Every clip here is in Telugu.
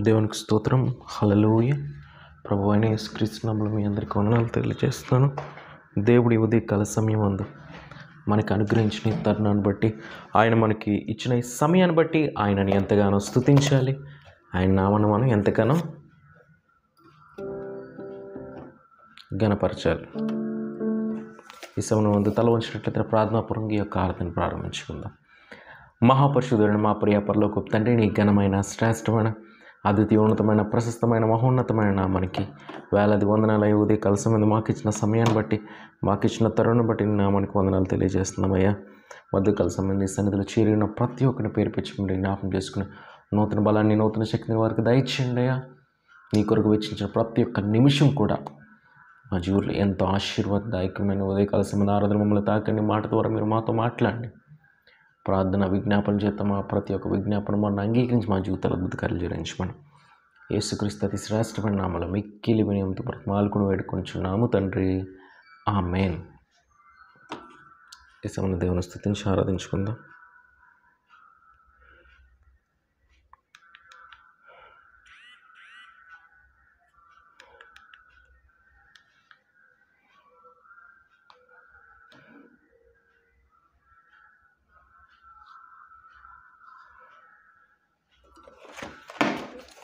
దేవునికి స్తోత్రం. హల్లెలూయా. ప్రభు అయిన యేసుక్రీస్తు నామములో మీ అందరికీ వందనాలు తెలియజేస్తున్నాను. దేవుడి ఉదయకాల సమయం అందు మనకు అనుగ్రహించిన ఈ తరుణాన్ని బట్టి, ఆయన మనకి ఇచ్చిన ఈ సమయాన్ని బట్టి ఆయనని ఎంతగానో స్తుతించాలి. ఆయన నామను మనం ఎంతగానో ఘనపరచాలి. ఈ సమయం అందు తల వంచినట్లయితే ప్రార్థనాపూర్వకంగా ఈ యొక్క ఆరాధన ప్రారంభించుకుందాం. మహాపరిశుద్ధుడైన మా ప్రియ పరలోకపు తండ్రి, నీ ఘనమైన, శ్రేష్టమైన, అద్వితీయ, ఉన్నతమైన, ప్రశస్తమైన, మహోన్నతమైన నామానికి వేలాది వందనాలు. ఉదయకాల సమయం మాకు ఇచ్చిన సమయాన్ని బట్టి, మాకు ఇచ్చిన తరుణం బట్టి నీ నామానికి వందనాలు తెలియజేస్తున్నామయ్యా. మధ్యకాల సమయం నీ సన్నిధిలో చేరిన ప్రతి ఒక్కరిని పేరు పెంచుకుంటే జ్ఞాపకం చేసుకుని నూతన బలాన్ని, నూతన శక్తిని వారికి దయచేయండి అయ్యా. నీ కొరకు వెచ్చించిన ప్రతి ఒక్క నిమిషం కూడా మా జీవుల్లో ఎంతో ఆశీర్వాదదాయకమైన ఉదయకాల సమయం ఆరాధన మమ్మల్ని తాకండి. మాట ద్వారా మీరు మాతో మాట్లాడండి. ప్రార్థన విజ్ఞాపన చేత మా ప్రతి ఒక్క విజ్ఞాపన మనం అంగీకరించి మా జీవితాలు అద్భుతకార్యాలు జరిగించమని యేసుక్రీస్తు అతి శ్రేష్టమైన నామములో మిక్కిలి వినయంతో బ్రతిమాలుకుని వేడుకొంచున్నాము తండ్రి, ఆమేన్. ఈ సమయంలో దేవుని స్తుతించి ఆరాధించుకుందాం.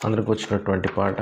అందరికి వచ్చినటువంటి పాట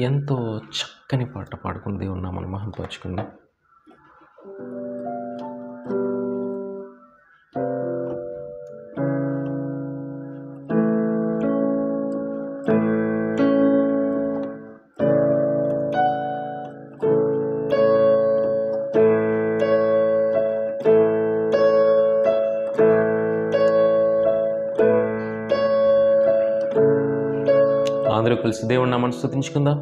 ఎంతో చక్కని పాట పాడుకుని దేవుని నామమును మహిమపరచుకుందాం. అందరూ కలిసి దేవుని నామమును స్తుతించుకుందాం.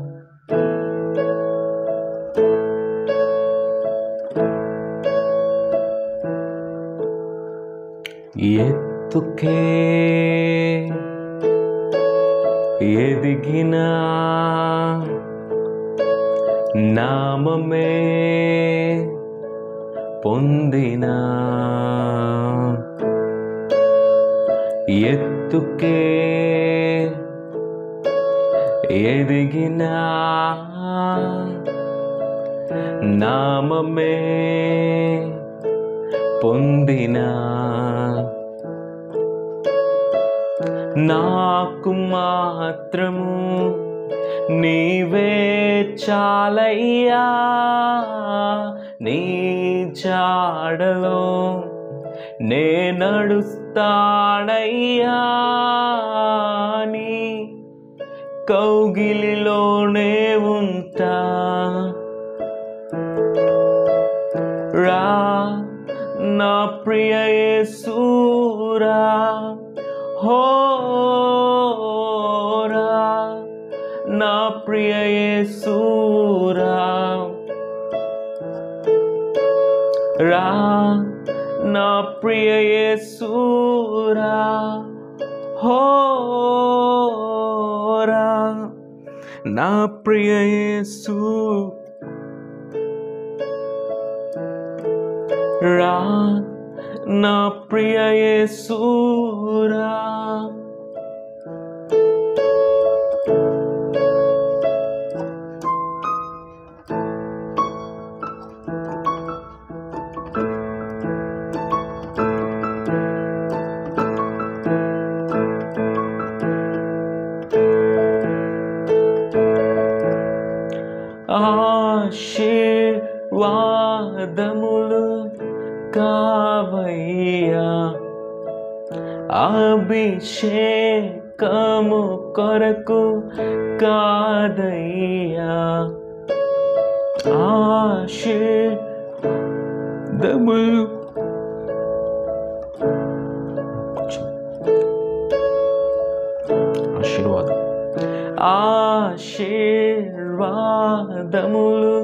ఎత్తుకే ఎదిగిన నామమే పొందిన, ఎత్తుకే ఎదిగిన నామమే పొందిన, నాకు మాత్రము నీవే చాలయ్యా. నీ జాడలో నే నడుస్తానయ్యా. నీ కౌగిలిలోనే ఉంటా. రా నా ప్రియ యేసూరా, హోరా నా ప్రియ యేసూరా. రా నా ప్రియ యేసూరా, హోరా నా ప్రియ యేసు. రా నా ప్రియ యేసూరా. ఆశీర్వాదములు కావయ్యా, అభిషేకములు కము కొరకు కాదయ్యా, ఆశీర్వాదములు ఆశీర్వాదములు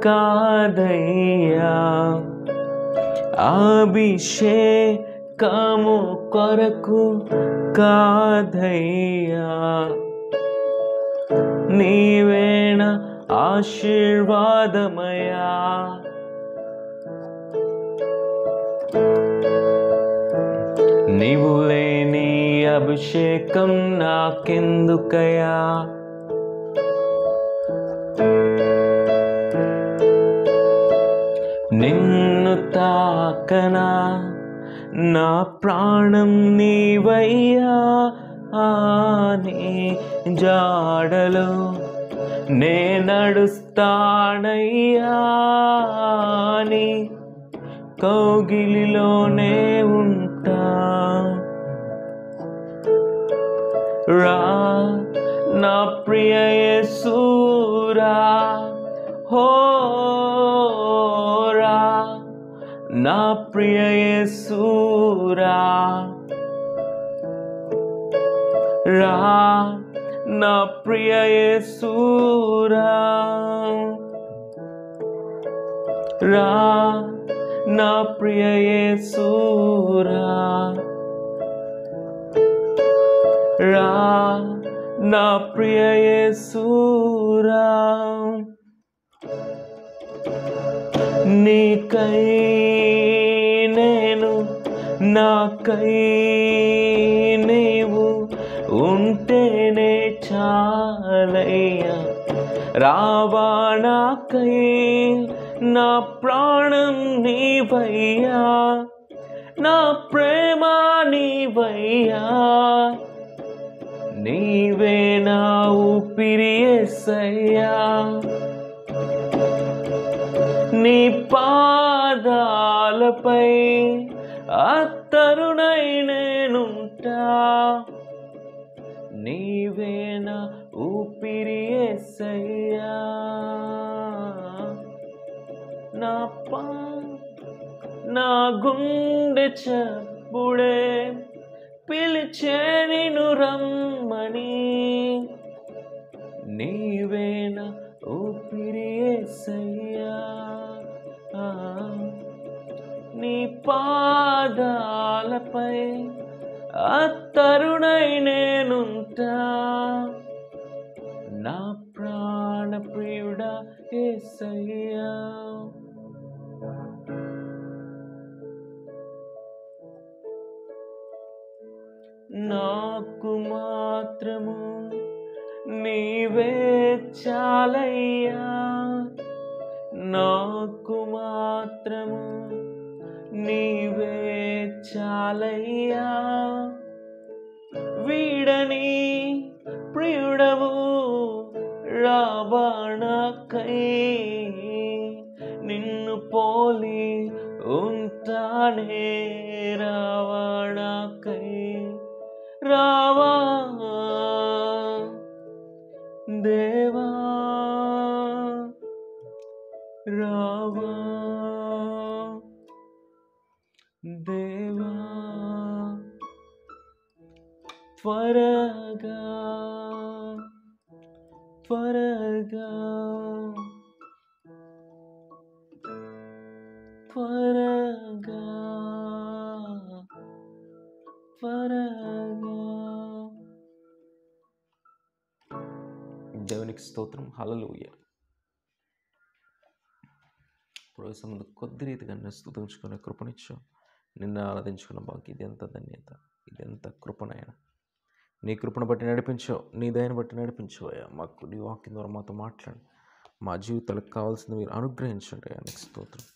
కాదయ్యా, అభిషేకము కొరకు కాదయ్యా, నీవేన ఆశీర్వాదమయ్యా. నీవు లేని అభిషేకం నాకెందుకయ్యా, నిన్ను తాకనా నా ప్రాణం నీవయ్యా, నీ జాడలో నే నడుస్తానయ్యా, నీ కౌగిలిలోనే ఉంటా. రా నా ప్రియ యేసూరా, హో రా నా ప్రియ యేసూరా, రా నా ప్రియ యేసూరా, రా నా ప్రియ యేసూరా, రా నా ప్రియ యేసూరా. నీకై నేను, నాకై నీవు ఉంటేనే చాలయ్యా, రావా నాకై నా ప్రాణం నీవయ్యా, నా ప్రేమ నీవయ్యా, నీవే నా ఊపిరి యేసయ్యా, నీ పాదాలపై అత్తరునై నేనుంటా, నీవే నా ఊపిరి యేసయ్యా, నా గుండె చప్పుడే పిలిచే నిన్ను రమ్మని, నీవే నా ఊపిరి యేసయ్యా, నీ పాదాలపై అత్తరునై నేనుంటా, నా ప్రాణ ప్రియుడా యేసయ్యా. నాకు మాత్రము నీవే చాలయ్యా, నాకు మాత్రము నీవే చాలయ్యా, వీడని ప్రియుడవు రావా నాకై, నిన్ను పోలి ఉంటానే రావా నాకై, రావా దేవా, రావా దేవా, త్వరగా త్వరగా త్వరగా త్వరగా. దేవునికి స్తోత్రం, హల్లెలూయా. ఇప్పుడు ముందు కొద్ది రీతిగా నిన్ను స్తుతించుకునే కృపనిచ్చు, నిన్ను ఆరాధించుకున్న బాకి ఇది ఎంత ధన్యత, ఇది ఎంత కృపనైనా. నీ కృపను బట్టి నడిపించావు, నీ దయను బట్టి నడిపించవయ్యా. మాకు నీ వాక్యం ద్వారా మాతో మాట్లాడి మా జీవితాలకు కావాల్సింది మీరు అనుగ్రహించండి అయ్యా. నీకు స్తోత్రం.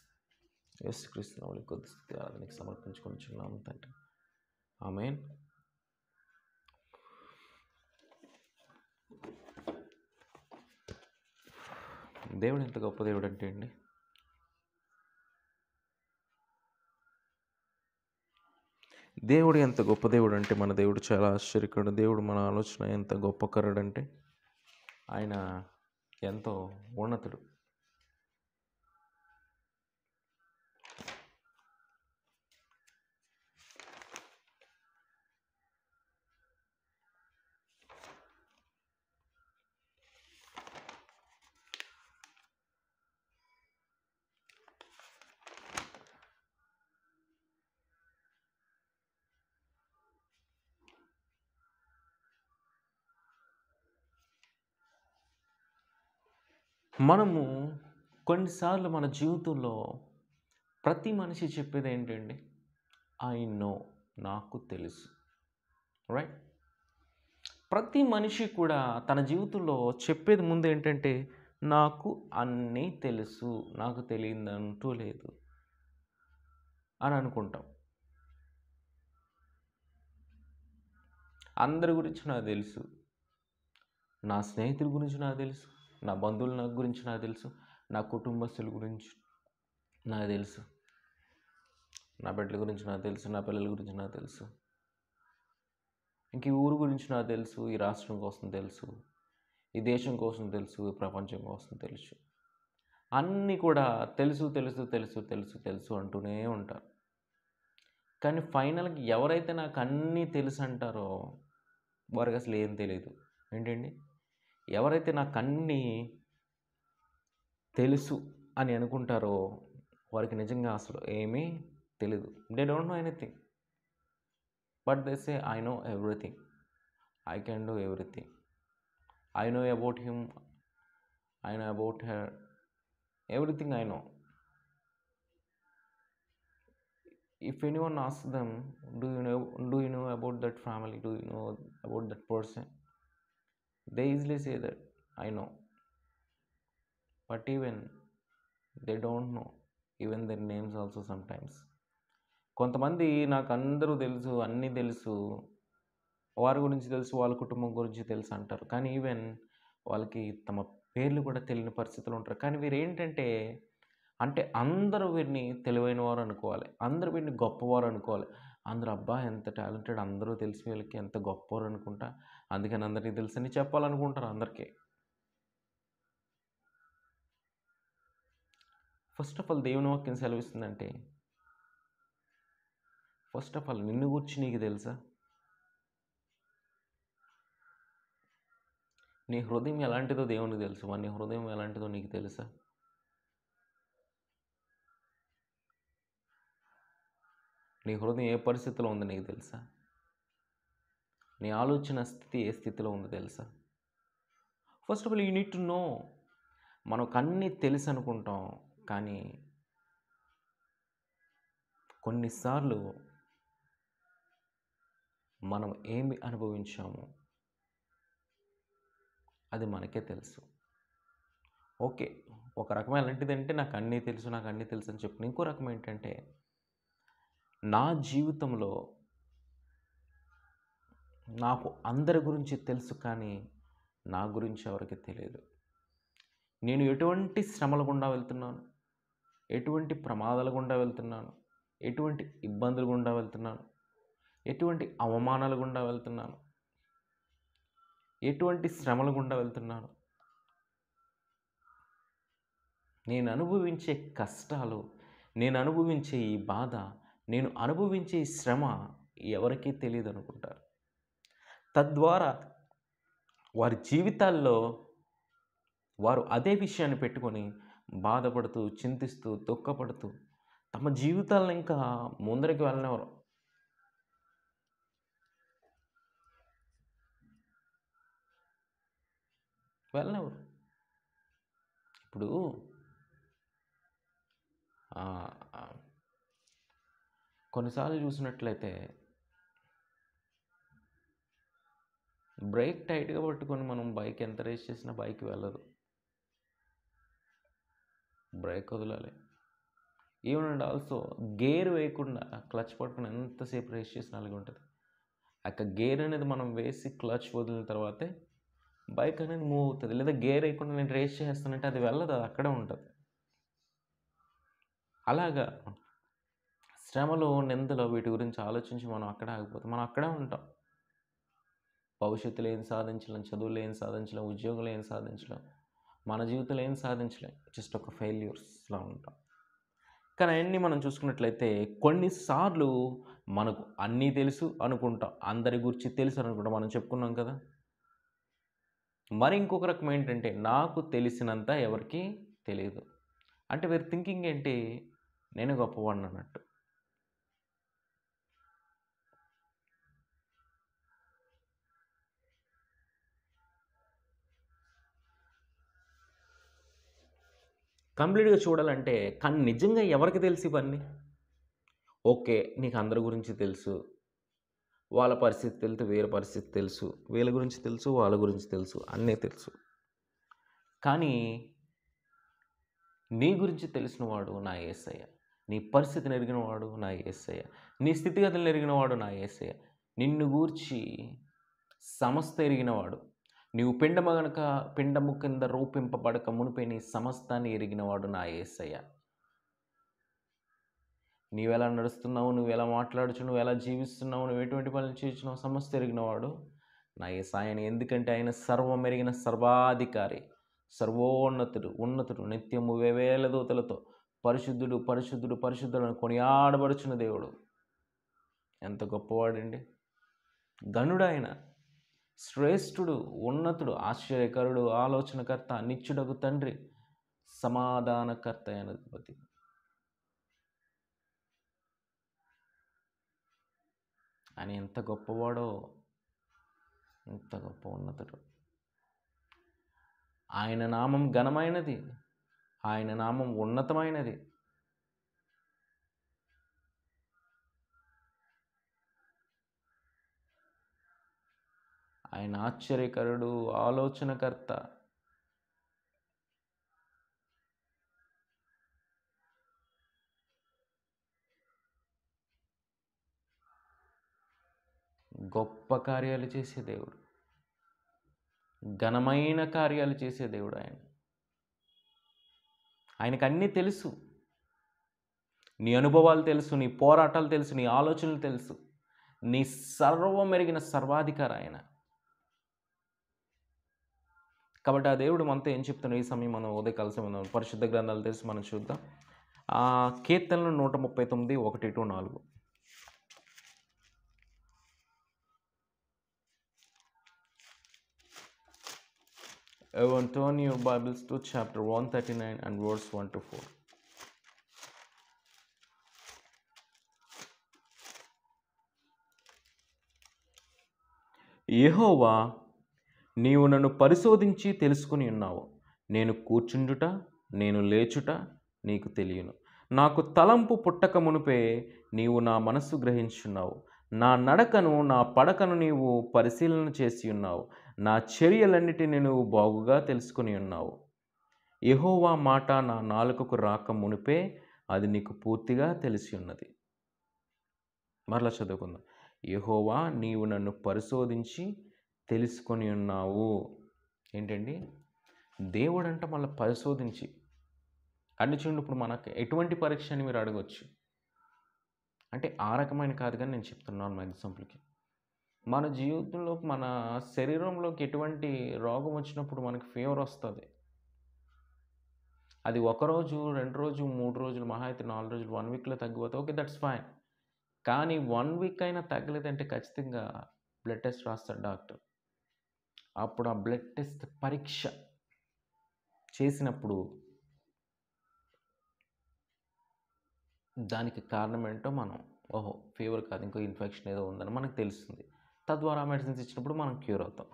యేసుక్రీస్తు నామములో కొద్ది స్తుతి ఆరాధనకి సమర్పించుకొనిచున్నాము తండ్రి, ఆమేన్. దేవుడు ఎంత గొప్ప దేవుడు అంటే అండి, దేవుడు ఎంత గొప్ప దేవుడు అంటే, మన దేవుడు చాలా ఆశ్చర్యకరుడు దేవుడు. మన ఆలోచన ఎంత గొప్పకరుడంటే ఆయన ఎంతో ఉన్నతుడు. మనము కొన్నిసార్లు మన జీవితంలో ప్రతి మనిషి చెప్పేది ఏంటండి? ఐ నో, నాకు తెలుసు. రైట్? ప్రతి మనిషి కూడా తన జీవితంలో చెప్పేది ముందు ఏంటంటే, నాకు అన్నీ తెలుసు, నాకు తెలియదంటూ లేదు అని అనుకుంటాం. అందరి గురించి నాకు తెలుసు, నా స్నేహితుల గురించి నాకు తెలుసు, నా బంధువుల గురించి నాకు తెలుసు, నా కుటుంబస్తుల గురించి నాకు తెలుసు, నా బిడ్డల గురించి నాకు తెలుసు, నా పిల్లల గురించి నాకు తెలుసు, ఇంక ఈ ఊరు గురించి నాకు తెలుసు, ఈ రాష్ట్రం కోసం తెలుసు, ఈ దేశం కోసం తెలుసు, ఈ ప్రపంచం కోసం తెలుసు. అన్నీ కూడా తెలుసు తెలుసు తెలుసు తెలుసు తెలుసు అంటూనే ఉంటారు. కానీ ఫైనల్‌గా ఎవరైతే నాకు అన్నీ తెలుసు అంటారో వారికి అసలు ఏం తెలీదు. ఏంటండి? ఎవరైతే నాకు అన్నీ తెలుసు అని అనుకుంటారో వారికి నిజంగా అసలు ఏమీ తెలీదు. They don't know anything. But they say I know everything. I can do everything. I know about him. I know about her. Everything I know. If anyone asks them, do you know about that family? Do you know about that person? They easily say that I know. But even they don't know even their names also sometimes. కొంతమంది నాకు అందరూ తెలుసు, అన్నీ తెలుసు, వారి గురించి తెలుసు, వాళ్ళ కుటుంబం గురించి తెలుసు అంటారు. కానీ ఈవెన్ వాళ్ళకి తమ పేర్లు కూడా తెలియని పరిస్థితులు ఉంటారు. కానీ వీరేంటంటే అంటే అందరూ వీరిని తెలివైన వారు అనుకోవాలి, అందరూ వీరిని గొప్పవారు అనుకోవాలి. అందరూ అబ్బా ఎంత టాలెంటెడ్, అందరూ తెలిసి వీళ్ళకి ఎంత గొప్పవారు అనుకుంటా, అందుకని అందరికీ తెలుసని చెప్పాలనుకుంటారు అందరికీ. ఫస్ట్ ఆఫ్ ఆల్ దేవుని వాక్యం సెలవిస్తుందంటే, ఫస్ట్ ఆఫ్ ఆల్ నిన్ను గురించి నీకు తెలుసా? నీ హృదయం ఎలాంటిదో దేవునికి తెలుసు, మరి నీ హృదయం ఎలాంటిదో నీకు తెలుసా? నీ హృదయం ఏ పరిస్థితిలో ఉందో నీకు తెలుసా? నీ ఆలోచన స్థితి ఏ స్థితిలో ఉందో తెలుసా? First of all you need to know. మనకు అన్నీ తెలుసు అనుకుంటాం, కానీ కొన్నిసార్లు మనం ఏమి అనుభవించాము అది మనకే తెలుసు. ఓకే, ఒక రకం ఎలాంటిదంటే నాకు అన్నీ తెలుసు, నాకు అన్నీ తెలుసు అని చెప్పిన. ఇంకో రకం ఏంటంటే, నా జీవితంలో నాకు అందరి గురించి తెలుసు, కానీ నా గురించి ఎవరికి తెలియదు. నేను ఎటువంటి శ్రమల గుండా వెళ్తున్నాను, ఎటువంటి ప్రమాదాల గుండా వెళ్తున్నాను, ఎటువంటి ఇబ్బందుల గుండా వెళ్తున్నాను, ఎటువంటి అవమానాల గుండా వెళ్తున్నాను, ఎటువంటి శ్రమల గుండా వెళ్తున్నాను, నేను అనుభవించే కష్టాలు, నేను అనుభవించే ఈ బాధ, నేను అనుభవించే ఈ శ్రమ ఎవరికీ తెలియదు అనుకుంటారు. తద్వారా వారి జీవితాల్లో వారు అదే విషయాన్ని పెట్టుకొని బాధపడుతూ, చింతిస్తూ, దుఃఖపడుతూ తమ జీవితాలను ఇంకా ముందరికి వెళ్ళనివ్వరు. ఇప్పుడు కొన్నిసార్లు చూసినట్లయితే బ్రేక్ టైట్గా పట్టుకొని మనం బైక్ ఎంత రేస్ చేసినా బైక్ వెళ్ళదు. బ్రేక్ వదలాలి. ఈవెన్ అండ్ ఆల్సో గేర్ వేయకుండా క్లచ్ పట్టుకుని ఎంతసేపు రేస్ చేసినా అలాగే ఉంటుంది. ఆ గేర్ అనేది మనం వేసి క్లచ్ వదిలిన తర్వాతే బైక్ అనేది మూవ్ అవుతుంది. లేదా గేర్ వేయకుండా నేను రేస్ చేస్తానంటే అది వెళ్ళదు, అది అక్కడే ఉంటుంది. అలాగా శ్రమలో, నిందలో వీటి గురించి ఆలోచించి మనం అక్కడే ఆగిపోతాం. మనం అక్కడే ఉంటాం. భవిష్యత్తులో ఏం సాధించలేం, చదువులో ఏం సాధించలేం, ఉద్యోగంలో ఏం సాధించలేం, మన జీవితంలో ఏం సాధించలేం. జస్ట్ ఒక ఫెయిల్యూర్స్‌లా ఉంటాం. కానీ అయన్నీ మనం చూసుకున్నట్లయితే కొన్నిసార్లు మనకు అన్నీ తెలుసు అనుకుంటాం. అందరి గురించి తెలుసు అనుకుంటాం. మనం చెప్పుకున్నాం కదా! మరి ఇంకొక రకం ఏంటంటే నాకు తెలిసినంత ఎవరికీ తెలీదు. అంటే వీరి థింకింగ్ ఏంటి? నేనే గొప్పవాడిని అన్నట్టు. కంప్లీట్‌గా చూడాలంటే కానీ నిజంగా ఎవరికి తెలుసు ఇవన్నీ? ఓకే. నీకు అందరి గురించి తెలుసు. వాళ్ళ పరిస్థితి తెలుసు, వీళ్ళ పరిస్థితి తెలుసు. వీళ్ళ గురించి తెలుసు, వాళ్ళ గురించి తెలుసు. అన్నీ తెలుసు. కానీ నీ గురించి తెలిసినవాడు నా యేసయ్య. నీ పరిస్థితిని ఎరిగినవాడు నా యేసయ్య. నీ స్థితిగతులను ఎరిగినవాడు నా యేసయ్య. నిన్ను గూర్చి సమస్త ఎరిగినవాడు. నీవు పిండము కింద రూపింపబడక మునుపే నీ సమస్తాన్ని ఎరిగినవాడు నా యేసయ్య. నీవెలా నడుస్తున్నావు, నువ్వెలా మాట్లాడుచు, నువ్వెలా జీవిస్తున్నావు, నువ్వు ఎటువంటి పనులు చేయుచున్నావు సమస్త ఎరిగినవాడు నా యేసయ్యని. ఎందుకంటే ఆయన సర్వం ఎరిగిన సర్వాధికారి, సర్వోన్నతుడు, ఉన్నతుడు, నిత్యము వేవేల దూతలతో పరిశుద్ధుడు, పరిశుద్ధుడు, పరిశుద్ధుడు అని కొనియాడబడుచున్న దేవుడు. ఎంత గొప్పవాడండి! ఘనుడాయన, శ్రేష్ఠుడు, ఉన్నతుడు, ఆశ్చర్యకరుడు, ఆలోచనకర్త, నిత్యుడగు తండ్రి, సమాధానకర్త అయిన అధిపతి. ఆయన ఎంత గొప్పవాడో, ఎంత గొప్ప ఉన్నతుడు. ఆయన నామం ఘనమైనది, ఆయన నామం ఉన్నతమైనది. ఆయన ఆశ్చర్యకరుడు, ఆలోచనకర్త. గొప్ప కార్యాలు చేసే దేవుడు, ఘనమైన కార్యాలు చేసే దేవుడు ఆయన. ఆయనకు అన్నీ తెలుసు. నీ అనుభవాలు తెలుసు, నీ పోరాటాలు తెలుసు, నీ ఆలోచనలు తెలుసు. నీ సర్వం ఎరిగిన సర్వాధికారి ఆయన. కాబట్టి ఆ దేవుడు మనతో ఏం చెప్తున్నాడు? ఈ సమయం మనం ఉదయకాల సమయం పరిశుద్ధ గ్రంథాలు తెలిసి మనం చూద్దాం. కీర్తనలు 139, 1-4. Everyone turn your Bibles to chapter 139 and verse 1-4. యెహోవా, నీవు నన్ను పరిశోధించి తెలుసుకుని ఉన్నావు. నేను కూర్చుండుట, నేను లేచుట నీకు తెలియను. నాకు తలంపు పుట్టక మునుపే నీవు నా మనస్సు గ్రహించున్నావు. నా నడకను, నా పడకను నీవు పరిశీలన చేసి ఉన్నావు. నా చర్యలన్నిటిని నువ్వు బాగుగా తెలుసుకుని ఉన్నావు. యెహోవా మాట నా నాలుకకు రాక మునుపే అది నీకు పూర్తిగా తెలిసి ఉన్నది. మరలా చదువుకుందాం. యెహోవా, నీవు నన్ను పరిశోధించి తెలుసుకొని ఉన్నావు. ఏంటండి? దేవుడంట మళ్ళీ పరిశోధించి. అంటే చూడండి, ఇప్పుడు మనకు ఎటువంటి పరీక్ష అని మీరు అడగవచ్చు. అంటే ఆ రకమైన కాదు, కానీ నేను చెప్తున్నాను మా ఎగ్జాంపుల్కి. మన జీవితంలో, మన శరీరంలోకి ఎటువంటి రోగం వచ్చినప్పుడు మనకి ఫీవర్ వస్తుంది. అది ఒకరోజు, 2 రోజు, 3 రోజులు, మహా అయితే 4 రోజులు, 1 వీక్లో తగ్గిపోతే ఓకే, దట్స్ ఫైన్. కానీ 1 వీక్ అయినా తగ్గలేదంటే ఖచ్చితంగా బ్లడ్ టెస్ట్ రాస్తాడు డాక్టర్. అప్పుడు ఆ బ్లడ్ టెస్ట్ పరీక్ష చేసినప్పుడు దానికి కారణం ఏంటో మనం, ఓహో ఫీవర్ కాదు, ఇంకో ఇన్ఫెక్షన్ ఏదో ఉందని మనకు తెలుస్తుంది. తద్వారా మెడిసిన్స్ ఇచ్చినప్పుడు మనం క్యూర్ అవుతాం.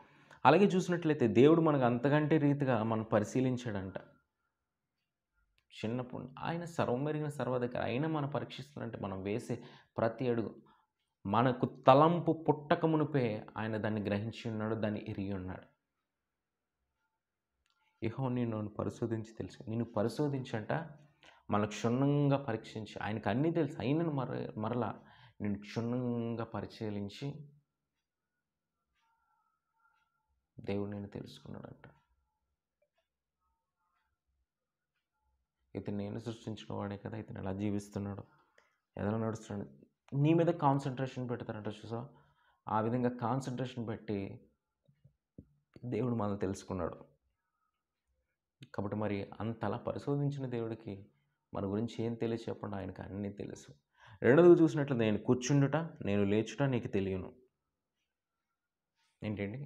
అలాగే చూసినట్లయితే దేవుడు మనకు అంతకంటే రీతిగా మనం పరిశీలించాడంట. చిన్నప్పుడు ఆయన సర్వమెరిగిన సర్వాధికారి అయినా మనం పరీక్షిస్తున్నాడంటే మనం వేసే ప్రతి అడుగు, మనకు తలంపు పుట్టక మునిపే ఆయన దాన్ని గ్రహించి ఉన్నాడు, దాన్ని ఎరిగి ఉన్నాడు. యెహోవా నిన్ను పరిశోధించి తెలుసు. నిన్ను పరిశోధించంట మనకు క్షుణ్ణంగా పరీక్షించి, ఆయనకు అన్నీ తెలుసు అయినను మరలా నిన్ను క్షుణ్ణంగా పరిశీలించి దేవుడు నేను తెలుసుకున్నాడంట. ఇతను నేను సృష్టించిన వాడే కదా, ఇతను ఎలా జీవిస్తున్నాడు, ఏదైనా నడుస్తున్నాడు, నీ మీద కాన్సన్ట్రేషన్ పెడతారంట చూసా. ఆ విధంగా కాన్సన్ట్రేషన్ పెట్టి దేవుడు మనల్ని తెలుసుకున్నాడు. కాబట్టి మరి అంతలా పరిశోధించిన దేవుడికి మన గురించి ఏం తెలియదు చెప్పండి? ఆయనకు అన్నీ తెలుసు. రెండోదిగా చూసినట్లయితే, నేను కూర్చుండుట నేను లేచుట నీకు తెలియను. ఏంటండి?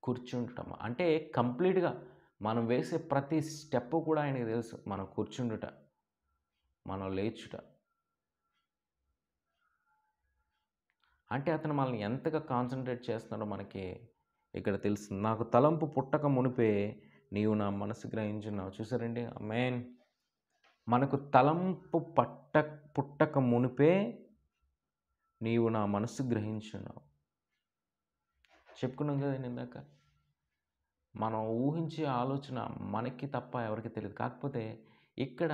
కూర్చుండటం అంటే కంప్లీట్గా మనం వేసే ప్రతి స్టెప్ కూడా ఆయనకు తెలుసు. మనం కూర్చుండుట, మనం లేచుట, అంటే అతను మనల్ని ఎంతగా కాన్సన్ట్రేట్ చేస్తున్నాడో మనకి ఇక్కడ తెలుస్తుంది. నాకు తలంపు పుట్టక మునిపే నీవు నా మనసు గ్రహించున్నావు. చూసారండి? ఆమేన్. మనకు తలంపు పుట్టక మునిపే నీవు నా మనసు గ్రహించున్నావు. చెప్పుకున్నాం కదండి ఇందాక. మనం ఊహించే ఆలోచన మనకి తప్ప ఎవరికి తెలియదు. కాకపోతే ఇక్కడ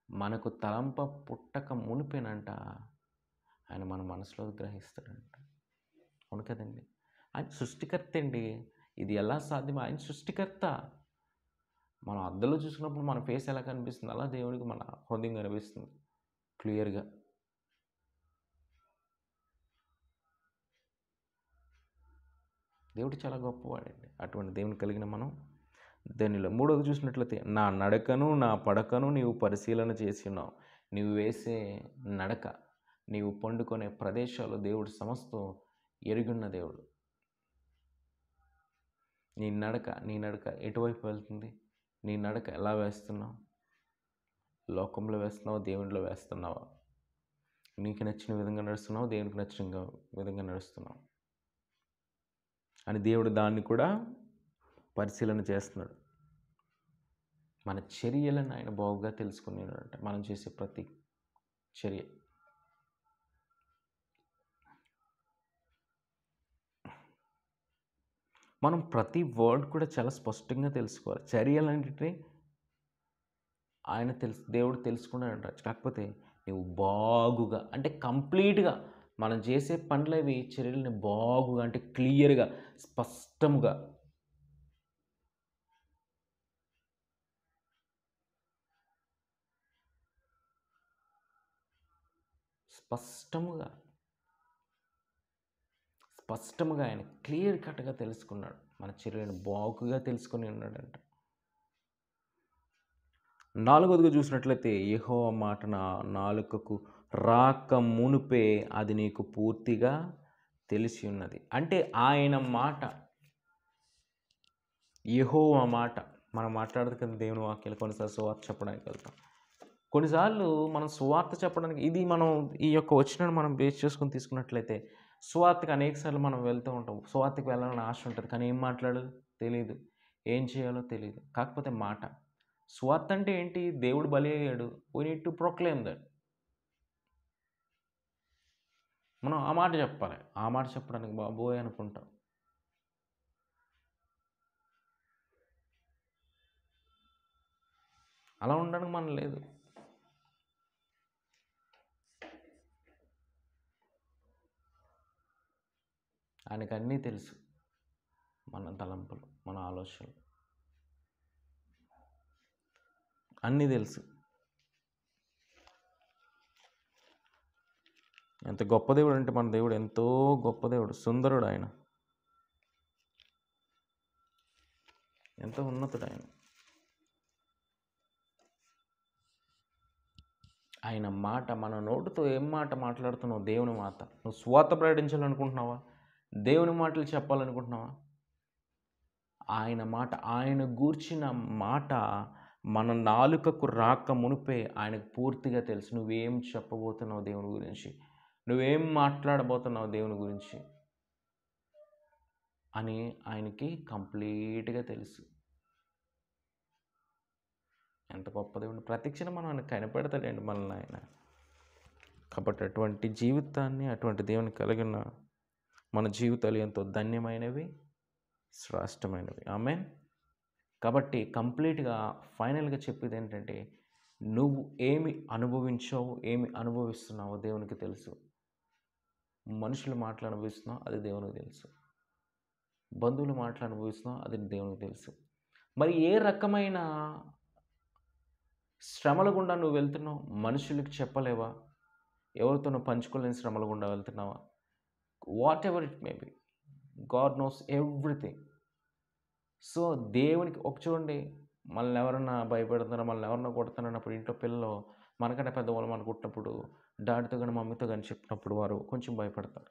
మనకు తలంప పుట్టక మునిపేనంట ఆయన మన మనసులో గ్రహిస్తాడంట. అవును కదండి? ఆయన సృష్టికర్త అండి. ఇది ఎలా సాధ్యం? ఆయన సృష్టికర్త. మనం అద్దంలో చూసినప్పుడు మన ఫేస్ ఎలా కనిపిస్తుంది, అలా దేవుడికి మన హృదయం కనిపిస్తుంది క్లియర్గా. దేవుడు చాలా గొప్పవాడండి. అటువంటి దేవుని కలిగిన మనం దానిలో మూడోది చూసినట్లయితే, నా నడకను నా పడకను నీవు పరిశీలన చేసి ఉన్నావు. నీవు వేసే నడక, నీవు పండుకునే ప్రదేశాలు దేవుడు సమస్తం ఎరుగున్న దేవుడు. నీ నడక ఎటువైపు వెళ్తుంది? నీ నడక ఎలా వేస్తున్నావు? లోకంలో వేస్తున్నావా, దేవునిలో వేస్తున్నావా? నీకు నచ్చిన విధంగా నడుస్తున్నావు, దేవునికి నచ్చిన విధంగా నడుస్తున్నావు అని దేవుడు దాన్ని కూడా పరిశీలన చేస్తున్నాడు. మన చర్యలను ఆయన బాగుగా తెలుసుకున్నాడంట. మనం చేసే ప్రతి చర్య. మనం ప్రతి వర్డ్ కూడా చాలా స్పష్టంగా తెలుసుకోవాలి. చర్యలన్నిటినీ దేవుడు తెలుసుకున్నాడంట. కాకపోతే నువ్వు బాగుగా అంటే కంప్లీట్గా మనం చేసే పనులవి చర్యలని బాగుగా అంటే క్లియర్గా స్పష్టముగా స్పష్టముగా ఆయన క్లియర్ కట్గా తెలుసుకున్నాడు. మన చర్యలను బాగుగా తెలుసుకుని ఉన్నాడంట. నాలుగోదిగా చూసినట్లయితే, యెహోవా మాట నా నాలుకకు రాక మునుపే అది నీకు పూర్తిగా తెలిసి ఉన్నది. అంటే ఆయన మాట, యెహోవా మాట. మనం మాట్లాడదు కదా దేవుని వాక్యాలు. కొన్నిసార్లు సువార్త చెప్పడానికి వెళ్తాం. కొన్నిసార్లు మనం సువార్త చెప్పడానికి మనం ఈ యొక్క వచనాన్ని మనం బేస్ చేసుకొని తీసుకున్నట్లయితే, సువార్తకి అనేకసార్లు మనం వెళ్తూ ఉంటాం. సువార్తకి వెళ్ళాలని ఆశ ఉంటుంది, కానీ ఏం మాట్లాడాలో తెలియదు, ఏం చేయాలో తెలియదు. కాకపోతే మాట, సువార్త అంటే ఏంటి? దేవుడు బలి అయ్యాడు, we need to proclaim that. మనం ఆ మాట చెప్పాలి. ఆ మాట చెప్పడానికి బాబోయ్ అనుకుంటాం. అలా ఉండడానికి మనం లేదు. ఆయనకు అన్నీ తెలుసు. మన తలంపులు, మన ఆలోచనలు అన్నీ తెలుసు. ఎంత గొప్ప దేవుడు అంటే, మన దేవుడు ఎంతో గొప్ప దేవుడు. సుందరుడు ఆయన, ఎంతో ఉన్నతుడు ఆయన. ఆయన మాట, మన నోటితో ఏం మాట మాట్లాడుతున్నావు? దేవుని మాట. నువ్వు సువార్త ప్రకటించాలనుకుంటున్నావా? దేవుని మాటలు చెప్పాలనుకుంటున్నావా? ఆయన మాట, ఆయన గూర్చిన మాట మన నాలుకకు రాక మునిపే ఆయనకు పూర్తిగా తెలుసు. నువ్వేం చెప్పబోతున్నావు దేవుని గురించి, నువ్వేం మాట్లాడబోతున్నావు దేవుని గురించి అని ఆయనకి కంప్లీట్గా తెలుసు. ఎంత గొప్ప దేవుడు! ప్రతి క్షణం మనం ఆయన కనిపెడతాడండి మనల్ని ఆయన. కాబట్టి అటువంటి జీవితాన్ని, అటువంటి దేవుని కలిగిన మన జీవితాలు ఎంతో ధన్యమైనవి, శ్రేష్టమైనవి. ఆమేన్. కాబట్టి కంప్లీట్గా ఫైనల్గా చెప్పేది ఏంటంటే, నువ్వు ఏమి అనుభవించావు, ఏమి అనుభవిస్తున్నావో దేవునికి తెలుసు. మనుషులు మాటలు అనుభవిస్తున్నావు, అది దేవునికి తెలుసు. బంధువులు మాటలు అనుభవిస్తున్నావు, అది దేవునికి తెలుసు. మరి ఏ రకమైన శ్రమల గుండా నువ్వు వెళ్తున్నావు, మనుషులకి చెప్పలేవా? ఎవరితోనూ పంచుకోలేని శ్రమల గుండా వెళ్తున్నావా? What ever it may be, God knows everything. So దేవునికి చూడండి, మనల్ని ఎవరన్నా భయపెడుతున్నారో, మనల్ని ఎవరన్నా కొడుతున్నారన్నప్పుడు ఇంట్లో పిల్లలు మనకన్నా పెద్దవాళ్ళు మనకు పుట్టినప్పుడు డాడీతో కానీ మమ్మీతో కానీ చెప్పినప్పుడు వారు కొంచెం భయపడతారు.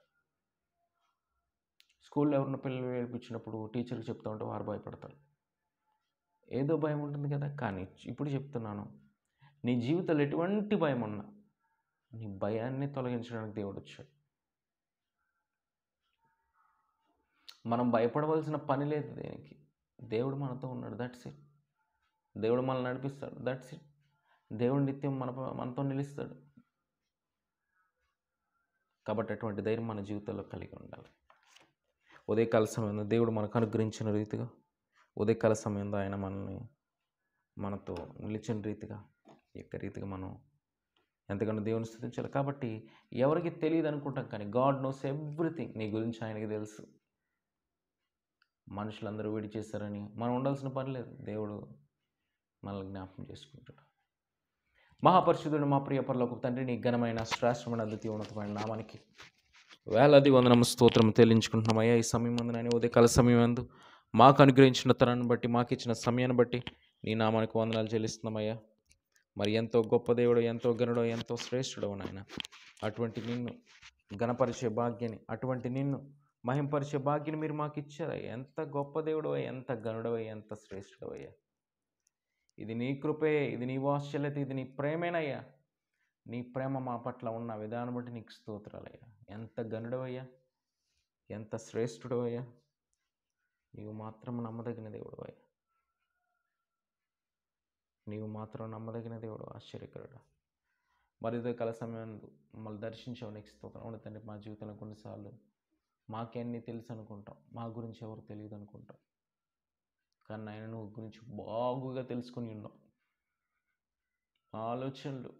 స్కూల్లో ఎవరైనా పిల్లలు ఏడిపించినప్పుడు టీచర్కి చెప్తా ఉంటే వారు భయపడతారు. ఏదో భయం ఉంటుంది కదా. కానీ ఇప్పుడు చెప్తున్నాను, నీ జీవితంలో ఎటువంటి భయం ఉన్నా నీ భయాన్ని తొలగించడానికి దేవుడు వచ్చాడు. మనం భయపడవలసిన పని లేదు దేనికి. దేవుడు మనతో ఉన్నాడు, దట్స్ ఇట్. దేవుడు మనల్ని నడిపిస్తాడు, దట్స్ ఇట్. దేవుడు నిత్యం మనతో నిలుస్తాడు. కాబట్టి అటువంటి ధైర్యం మన జీవితంలో కలిగి ఉండాలి. ఉదయకాల సమయంలో దేవుడు మనకు అనుగ్రహించిన రీతిగా, ఉదయకాల సమయంలో ఆయన మనతో నిలిచిన రీతిగా, రీతిగా మనం ఎంతగానో దేవుని స్తుతించాలి. కాబట్టి ఎవరికి తెలియదు అనుకుంటాం, కానీ గాడ్ నోస్ ఎవ్రీథింగ్. నీ గురించి ఆయనకి తెలుసు. మనుషులందరూ విడి చేశారని మనం ఉండాల్సిన పని లేదు. దేవుడు మనల్ని జ్ఞాపకం చేసుకుంటాడు. మహాపరిశుద్ధుడు మా ప్రియ పరలోకపు తండ్రి, నీ ఘనమైన శ్రేష్టమైన అద్వితీయ ఉన్నతమైన నామానికి వేలాది వందనము స్తోత్రం చెల్లించుకుంటున్నామయ్యా. ఈ సమయం ముందు నేను ఉదయకాల సమయం అందు మాకు అనుగ్రహించిన తరాన్ని బట్టి, మాకు ఇచ్చిన సమయాన్ని బట్టి నీ నామానికి వందనాలు చెల్లిస్తున్నామయ్యా. మరి ఎంతో గొప్ప దేవుడో, ఎంతో గనుడో, ఎంతో శ్రేష్ఠుడో నాయన. అటువంటి నిన్ను గణపరిచే భాగ్యాన్ని, అటువంటి నిన్ను మహింపరిచే భాగ్యాన్ని మీరు మాకు ఇచ్చారయ్యా. ఎంత గొప్ప దేవుడో, ఎంత గనుడవయ్యా, ఎంత శ్రేష్ఠుడవయ్యా. ఇది నీ కృపే, ఇది నీ వాత్సల్యత, ఇది నీ ప్రేమేనయ్యా. నీ ప్రేమ మా పట్ల ఉన్న విధానం బట్టి నీకు స్తోత్రాలయ్యా. ఎంత గనుడవయ్యా, ఎంత శ్రేష్ఠుడవయ్యా. నీవు మాత్రం నమ్మదగిన దేవుడవయ్యా. నీవు మాత్రం నమ్మదగిన దేవుడు, ఆశ్చర్యకరుడు. మరి ఉదయకాల సమయం మమ్మల్ని దర్శించావు, నీకు స్తోత్రం. అవును తండ్రి, మా జీవితంలో కొన్నిసార్లు మాకెన్ని తెలుసు అనుకుంటాం, మా గురించి ఎవరు తెలియదు అనుకుంటాం. కానీ ఆయన నువ్వు గురించి బాగుగా తెలుసుకుని ఉన్నావు. మా ఆలోచనలు,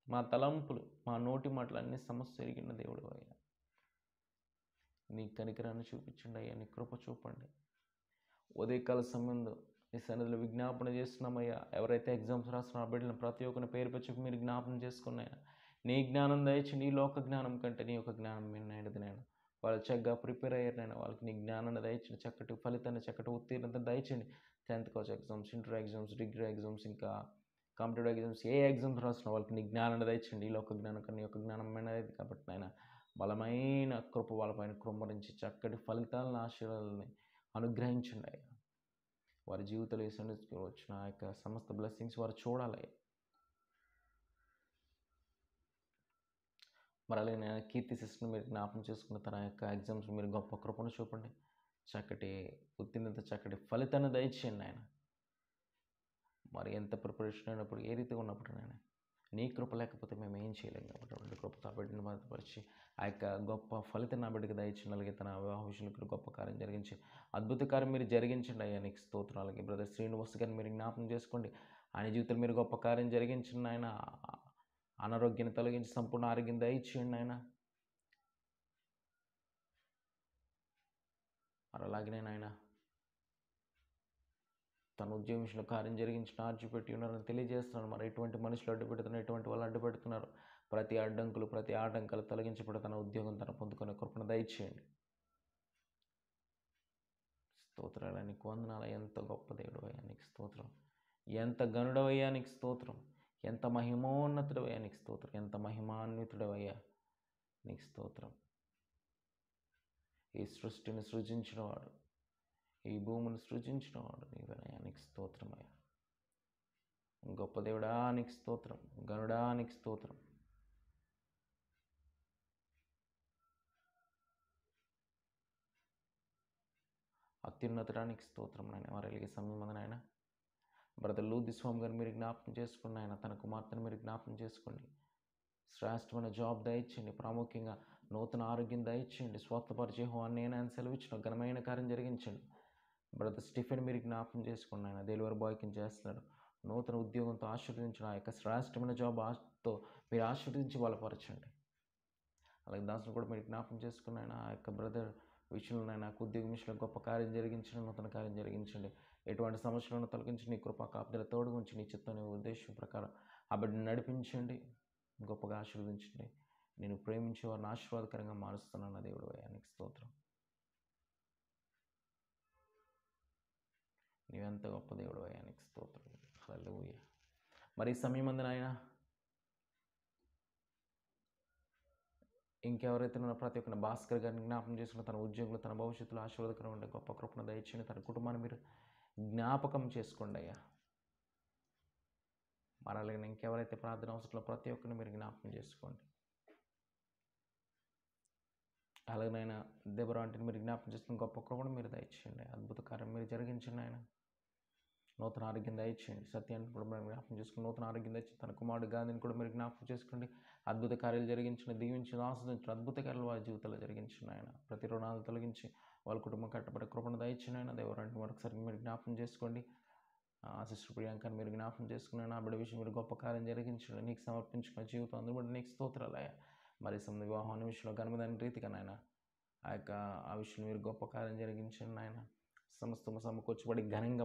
మా తలంపులు, మా నోటి మాటలు అన్ని సమస్య ఎరిగిన దేవుడు అయ్యా. నీ కనికరాన్ని చూపించండి అయ్యా, నీ కృప చూపండి. ఉదయకాల సమయంలో నీ సన్నిధిలో విజ్ఞాపన చేస్తున్నామయ్యా. ఎవరైతే ఎగ్జామ్స్ రాస్తున్న బిడ్డలను ప్రతి ఒక్కరిని పేరు పెట్టి మీరు జ్ఞాపనం చేసుకున్నాయా. నీ జ్ఞానం దయచి, నీ లోక జ్ఞానం కంటే నీ యొక్క జ్ఞానం మీరు నేనది నేను. వాళ్ళు చక్కగా ప్రిపేర్ అయ్యారు నేను. వాళ్ళకి నీ జ్ఞానాన్ని దయచండి, చక్కటి ఫలితాన్ని, చక్కటి ఉత్తీర్ణత దయచండి. 10th class exams, inter exams, degree exams, ఇంకా కాంపిటేటివ్ ఎగ్జామ్స్, ఏ ఎగ్జామ్స్ రాస్తున్నా వాళ్ళకి నీ జ్ఞానాన్ని దయచండి. ఈ లోక జ్ఞానం కన్నా నీ యొక్క జ్ఞానం అనేది కాబట్టి నాయన బలమైన కృప వాళ్ళపైన కృమ్మరించి చక్కటి ఫలితాలను, ఆశీర్వాదాలని అనుగ్రహించండి అయ్యా. వారి జీవితంలో ఈ సన్నిధికి వచ్చిన ఆ యొక్క సమస్త బ్లెస్సింగ్స్ వారు చూడాలి. మరి అలాగే నేను కీర్తి సిస్టర్ని మీరు జ్ఞాపకం చేసుకున్న తన యొక్క ఎగ్జామ్స్ మీరు గొప్ప కృపను చూపండి. చక్కటి ఉత్తీర్ణత, చక్కటి ఫలితాన్ని దయచేయండి ఆయన. మరి ఎంత ప్రిపరేషన్ అయినప్పుడు, ఏ రీతిగా ఉన్నప్పుడు నేను నీ కృప లేకపోతే మేము ఏం చేయలేము. కాబట్టి అటువంటి కృపతో బిడ్డను బాధపరిచి ఆ యొక్క గొప్ప ఫలితం నా బిడ్డకి దయచేయండి. అలాగే తన వివాహ విషయంలో గొప్ప కార్యం జరిగించి అద్భుత కార్యం మీరు జరిగించండి అయ్యా. నీకు స్తోత్రం. అలాగే బ్రదర్ శ్రీనివాస్ గారిని మీరు జ్ఞాపకం చేసుకోండి. ఆయన జీవితంలో మీరు గొప్ప కార్యం జరిగించండి ఆయన. అనారోగ్యాన్ని తొలగించి సంపూర్ణ ఆరోగ్యం దయచేయండి ఆయన. మరి అలాగనే నాయన తన ఉద్యోగం విషయంలో కార్యం జరిగించిన ఆర్చిపెట్టి ఉన్నారని తెలియజేస్తున్నాను. మరి ఎటువంటి మనుషులు అడ్డుపెడుతున్నారు, ఎటువంటి వాళ్ళు అడ్డుపెడుతున్నారు, ప్రతి అడ్డంకులు, ప్రతి ఆటంకాలు తొలగించబడి తన ఉద్యోగం తన పొందుకునే కృపను దయచేయండి. స్తోత్రాలు, నీకు వందనాలు. ఎంత గొప్ప దేవుడు అయ్యా, నీకు స్తోత్రం. ఎంత గనుడవయ్యా, నీకు స్తోత్రం. ఎంత మహిమోన్నతుడవయ్యా, నీకు స్తోత్రం. ఎంత మహిమాన్వితుడవయ్యా, నీకు స్తోత్రం. ఈ సృష్టిని సృజించినవాడు, ఈ భూమిని సృజించినవాడు నీవేనయ్యా, నీకు స్తోత్రమయ్యా. గొప్ప దేవుడా, నీకు స్తోత్రం. గనుడా, నీకు స్తోత్రం. అత్యున్నతడానికి స్తోత్రం నాయన. వారు వెలిగే సమయం అంది నాయన. బ్రదర్ లూది స్వామి గారిని మీరు జ్ఞాపకం చేసుకోండి ఆయన. తన కుమార్తెను మీరు జ్ఞాపకం చేసుకోండి. శ్రేష్టమైన జాబ్ దయచేయండి. ప్రాముఖ్యంగా నూతన ఆరోగ్యం దయచేయండి. స్వస్థపరిచయం అని నేను ఆయన సెలవిచ్చిన ఘనమైన కార్యం జరిగించండి. బ్రదర్ స్టిఫెన్ మీరు జ్ఞాపకం చేసుకోండి ఆయన. డెలివరీ బాయ్ కింద చేస్తున్నాడు. నూతన ఉద్యోగంతో ఆశీర్వదించిన ఆ యొక్క శ్రేష్టమైన జాబ్ తో మీరు ఆశీర్వదించి బలపరచండి. అలాగే దాసును కూడా మీరు జ్ఞాపకం చేసుకున్న ఆయన. ఆ యొక్క బ్రదర్ విషయంలో నాకు ఉద్యోగ విషయంలో గొప్ప కార్యం జరిగించండి, నూతన కార్యం జరిగించండి. ఎటువంటి సమస్యలను తొలగించి నీ కృప కాపుదల తోడు ఉంచి నీ చిత్తం నీ ఉద్దేశం ప్రకారం ఆ బిడ్డను నడిపించండి, గొప్పగా ఆశీర్వదించండి. నేను ప్రేమించే వారిని ఆశీర్వాదకరంగా మారుస్తున్నాను దేవుడు అయ్యా, నీకు స్తోత్రం. నీవెంత గొప్ప దేవుడు అయ్యా, నీకు స్తోత్రం. హల్లెలూయా. మరి ఈ సమయం అందు నాయన ఇంకెవరైతే ఉన్న ప్రతి ఒక్క భాస్కర్ గారిని జ్ఞాపకం చేసుకున్న తన ఉద్యోగులు తన భవిష్యత్తులో ఆశీర్వాదకరం ఉండే గొప్ప కృపను దయచేయండి. తన కుటుంబాన్ని మీరు జ్ఞాపకం చేసుకోండి అయ్యా. మరి అలాగే ఇంకెవరైతే ప్రార్థన అవసరంలో ప్రతి ఒక్కరిని మీరు జ్ఞాపకం చేసుకోండి. అలాగనైనా దెబరా అంటే మీరు జ్ఞాపకం చేసుకున్న గొప్ప కృపను మీరు దయచేయండి. అద్భుత కార్యం మీరు జరిగించండి ఆయన. నూతన ఆరోగ్యం దయచేయండి. సత్యాన్ని కూడా మీరు జ్ఞాపకం చేసుకుని నూతన ఆరోగ్యం దయచి తన కుమారుడు గాంధీని కూడా మీరు జ్ఞాపకం చేసుకోండి. అద్భుత కార్యాలు జరిగించండి, దీవించి ఆస్వాదించిన అద్భుత కార్యాలు వారి జీవితంలో జరిగించండి ఆయన. ప్రతి రుణాలు తొలగించి వాళ్ళ కుటుంబం కట్టబడే కృపను దయచేయండి ఆయన. దేవరంటే మరొకసారి మీరు జ్ఞాపకం చేసుకోండి. సిస్టర్ ప్రియాంకని మీరు జ్ఞాపకం చేసుకున్నాను. ఆ బిడ్డ విషయం మీరు గొప్ప కార్యం జరిగించండి. నీకు సమర్పించుకున్న జీవితం అందుబడి నీకు స్తోత్రాలయ్యా. మరి సంబంధ వివాహం విషయంలో ఘనమైన రీతిగా నాయన ఆ విషయం మీరు గొప్ప కార్యం జరిగించండి నాయన. సమస్తము సమకూర్చబడి ఘనంగా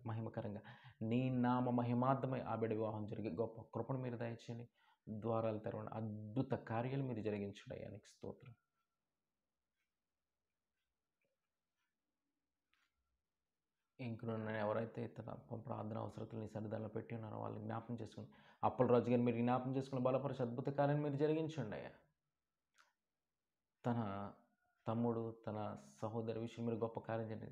మహిమకరంగా నీ నామ మహిమార్థమై ఆ బిడ్డ వివాహం జరిగే గొప్ప కృపను మీరు దయచేయండి. ద్వారాలు తెరవండి, అద్భుత కార్యాలు మీరు జరిగించండి అయ్యా, నీకు స్తోత్రం. ఇంకున్న ఎవరైతే తన ప్రార్థన అవసరతలు నీ సన్నిధానంలో పెట్టి ఉన్నారో వాళ్ళని జ్ఞాపకం చేసుకుని అప్పలరాజు గారిని మీరు జ్ఞాపకం చేసుకుని బలపరిచి అద్భుత కార్యాన్ని మీరు జరిగించండి అయ్యా. తన తమ్ముడు తన సహోదరి విషయం మీరు గొప్ప కార్యం చేయండి.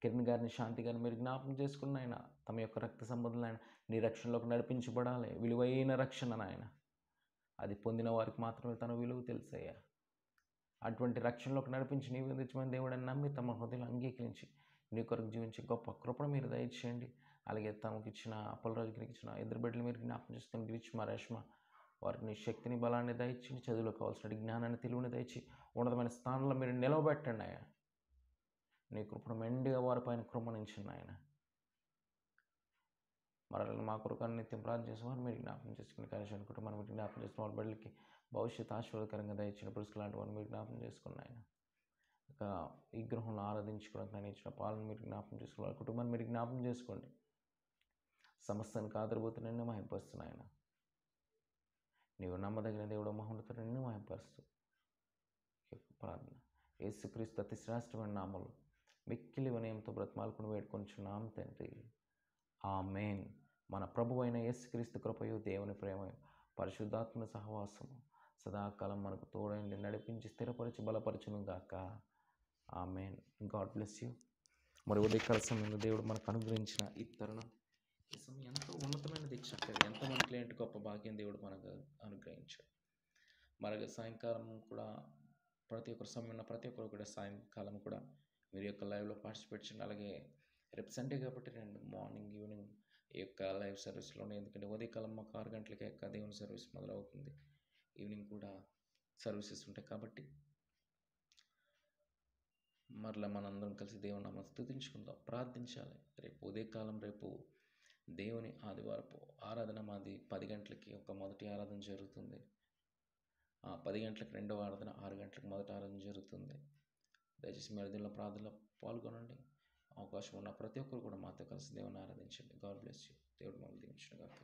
కిరణ్ గారిని శాంతి గారిని మీరు జ్ఞాపకం చేసుకున్న ఆయన తమ యొక్క రక్త సంబంధులు ఆయన నీ రక్షణలోకి నడిపించబడాలి. విలువైన రక్షణ నాయన, అది పొందిన వారికి మాత్రమే తన విలువ తెలుసయ్యా. అటువంటి రక్షణలోకి నడిపించి నీవు నిజమైన దేవుడని నమ్మి తమ హృదయాలు అంగీకరించి నీ కొరకు జీవించి గొప్ప కృపను మీరు దయచేయండి. అలాగే తమకు ఇచ్చిన అప్పలరాజు గారికి ఇచ్చిన ఇద్దరు బిడ్డలు మీరు జ్ఞాపకం చేసుకుని గ్రీష్మ రేష్మ వారికి నీ శక్తిని బలాన్ని దయచి చదువులో కావాల్సిన జ్ఞానాన్ని తెలివిని దయచి ఉన్నతమైన స్థానంలో మీరు నిలవబెట్టండి ఆయన. నీ కృపను మెండుగా వారిపైన కృపణించండి ఆయన. మరలా మా కొరకు నిత్యం ప్రార్థన చేసేవారు మీరు జ్ఞాపకం చేసుకుని కలిసి కుటుంబాన్ని మీరు జ్ఞాపకం చేసుకున్న వాళ్ళ బిడ్డలకి భవిష్యత్తు ఆశీర్వాదకరంగా దయచిన పురుషులు లాంటి వారిని మీరు జ్ఞాపకం చేసుకున్న ఆయన. ఇక ఈ గృహంలో ఆరాధించుకోవడానికి నేను ఇచ్చిన పాలను మీరు జ్ఞాపకం చేసుకున్న వాళ్ళ కుటుంబాన్ని మీరు జ్ఞాపకం చేసుకోండి. సమస్తానికి ఆదరబోతున్న నిన్ను మహింపరుస్తున్న ఆయన. నీవు నమ్మదగిన దేవుడు మహోన్నతుడు నిన్ను మహింపరుస్తూ ప్రార్థన యేసుక్రీస్తు అతి శ్రేష్టమైన నామములో మిక్కిలి వినయంతో బ్రతిమాలుకుని వేడుకొంచున్నాం తండ్రి, ఆమేన్. మన ప్రభువు అయిన యేసుక్రీస్తు కృపయు దేవుని ప్రేమయు పరిశుద్ధాత్మ సహవాసము సదాకాలం మనకు తోడైండి నడిపించి స్థిరపరిచి బలపరచును గాక. ఆమేన్. God bless you. మరి ఉదయకాల సమయంలో దేవుడు మనకు అనుగ్రహించిన ఈ తరుణం ఈ సమయం ఎంతో ఉన్నతమైనది, చక్కగా ఎంతమంది క్లయింట్ గొప్ప భాగ్యం దేవుడు మనకు అనుగ్రహించాడు. మరి సాయంకాలం కూడా ప్రతి ఒక్కరు సమయం ప్రతి ఒక్కరు కూడా సాయంకాలం కూడా మీరు యొక్క లైవ్లో పార్టిసిపేట్ చేయండి. అలాగే రేపు సండే కాబట్టి నేను మార్నింగ్ ఈవినింగ్ ఈ యొక్క లైవ్ సర్వీస్లోనే, ఎందుకంటే ఉదయకాలం మాకు 6 గంటలకే యొక్క దేవుని సర్వీస్ మొదలవుతుంది. ఈవినింగ్ కూడా సర్వీసెస్ ఉంటాయి కాబట్టి మరలా మనందరం కలిసి దేవుని నామమున స్తుతించుకుందాం, ప్రార్థించాలి. రేపు ఉదయకాలం రేపు దేవుని ఆదివారపు ఆరాధన మాది 10 గంటలకి ఒక మొదటి ఆరాధన జరుగుతుంది. 10 గంటలకు రెండవ ఆరాధన, 6 గంటలకు మొదటి ఆరాధన జరుగుతుంది. దయచేసి మీరు దీనిలో ప్రార్థనలో పాల్గొనండి. అవకాశం ఉన్న ప్రతి ఒక్కరు కూడా మాతో కలిసి దేవుని ఆరాధించండి. God bless you. దేవుడు మమ్మల్ని దీవించును గాక.